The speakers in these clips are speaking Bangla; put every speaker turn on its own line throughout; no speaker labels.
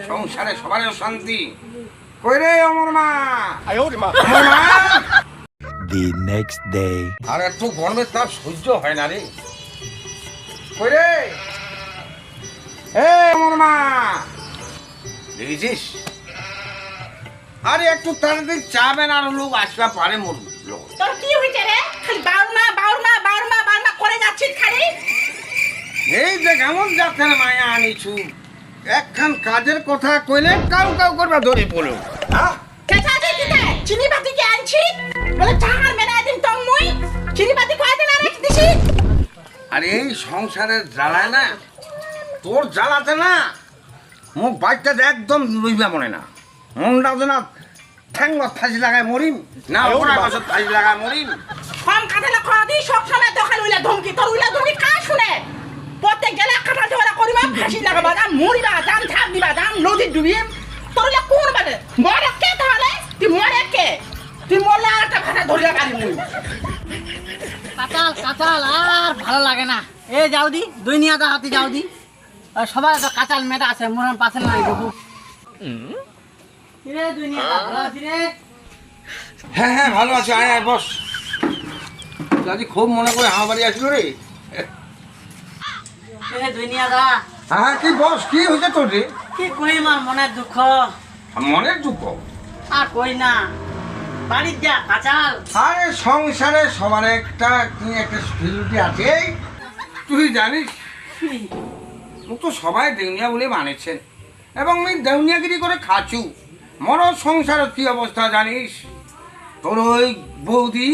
সংসারে সবার শান্তি কই রে আমার মা
The next day.
আর একটু গরমের তাপ সহ্য হয় না রে কই রে আমার মা দেখেছিস আরে একটু তাড়াতাড়ি চাবেন আর লোক আসবা পারে মরু লোক
তোর কি হইছে রে খালি বাউরমা করে যাচ্ছিস খালি
এই যে কেমন যাচ্ছে না মায়া আনিছু একখান কাজের কথা কইলে কাউ কাউ করবা ধরে পড়ো হ্যাঁ
কেছা আছে কিতে চিনি বাতি কে আনছি বলে চাহার মেনা দিন তং মুই চিনি বাতি কয় দিন আর দিছি
আরে এই সংসারের জ্বালায় না তোর জ্বালাতে না মুখ বাইকটা একদম লইবা মনে না মনটা তো না ঠ্যাঙ্গত ফাঁসি লাগায় মরিম না ওরা গাছত ফাঁসি লাগায় মরিম
কম কাঁঠালে খাওয়া দিই সব সময় দোকান উইলা ধমকি তোর উইলা ধমকি কা শুনে প্রত্যেক গেলে কাঁঠাল ঝোলা করিবা ফাঁসি লাগাবা দাম মরিবা দাম ঝাপ দিবা দাম নদী ডুবিম তোর উইলা কোন বাদে মরে কে তাহলে তুই মরে কে তুই মরলে আর একটা ভাষা ধরিয়া পারি মুই
কাঁচাল আর ভালো লাগে না এ যাও দি দুনিয়াটা হাতে যাও দি সবার তো কাঁচাল মেটা আছে মনে পাশে নাই দেখো রে দুনিয়াটা ভালো আছি রে
হ্যাঁ হ্যাঁ ভালো আছে আয় আয় বস দাদি খুব মনে করে আমার বাড়ি আসলো রে
এ দুনিয়াটা
হ্যাঁ কি বস কি হয়েছে তোর রে
কি কই মার মনের দুঃখ
মনের দুঃখ
আর কই না বাড়ির যা কাঁচাল
আরে সংসারে সবার একটা কি একটা ফিলিটি আছে তুই জানিস মুখ তো সবাই দেউনিয়া বলে মানেছেন এবং আমি দেউনিয়াগিরি করে খাচু মর সংসারের কি অবস্থা জানিস তোর ওই বৌদি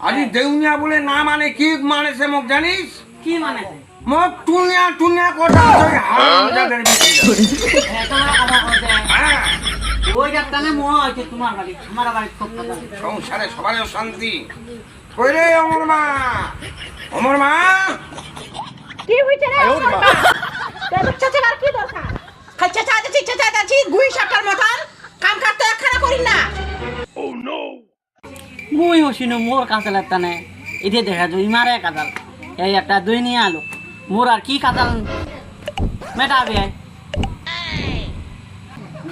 আজ দেউনিয়া বলে না মানে কি মানেছে মুখ জানিস
কি মানে
মুখ টুনিয়া টুনিয়া কথা হ্যাঁ
ওই ডাক্তারে মোহ হয়েছে তোমার বাড়ি আমার বাড়ি খুব কথা
সংসারে সবার শান্তি কই রে অমর মা
কি হইছে রে তোর চাচার কি দরকার খালি চাচা আছি গুই সাপটার মতন কাম করতে একখানা করি না
মুই হসিনো মোর কাঁচালের টানে এতে দেখা যায় ইমারে কাঁচাল এই একটা দুই নিয়ে আলো মোর আর কি কাঁচাল মেটাবে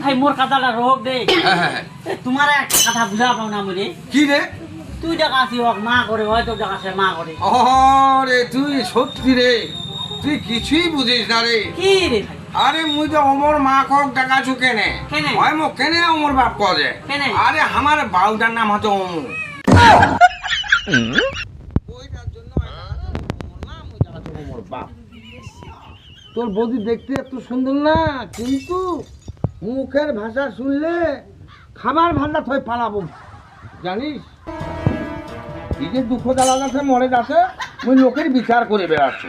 ভাই মোর কাঁচালটা রোগ দে তোমার একটা কথা বুঝা পাও না মুরে
কি রে
তুই দেখা আসি হোক মা করে হয়তো দেখা সে মা করে
রে তুই সত্যি রে তুই কিছুই বুঝিস না রে
কি রে ভাই
আরে মুই তো অমর মা কক ডাকাছু কেনে
কেনে?
হয় মো কেনে অমর বাপ কজে
কেনে?
আরে আমার বাউটার নাম হচ্ছে অমু ওইটার জন্য অমর নাম ওই জায়গাতে অমর বাপ তোর বৌদি দেখতে এত সুন্দর না কিন্তু মুখের ভাষা শুনলে খাবার ভান্ডার থই পালাবো জানিস এই যে দুঃখ জ্বালা যাচ্ছে মরে যাচ্ছে ওই লোকের বিচার করে বেড়াচ্ছি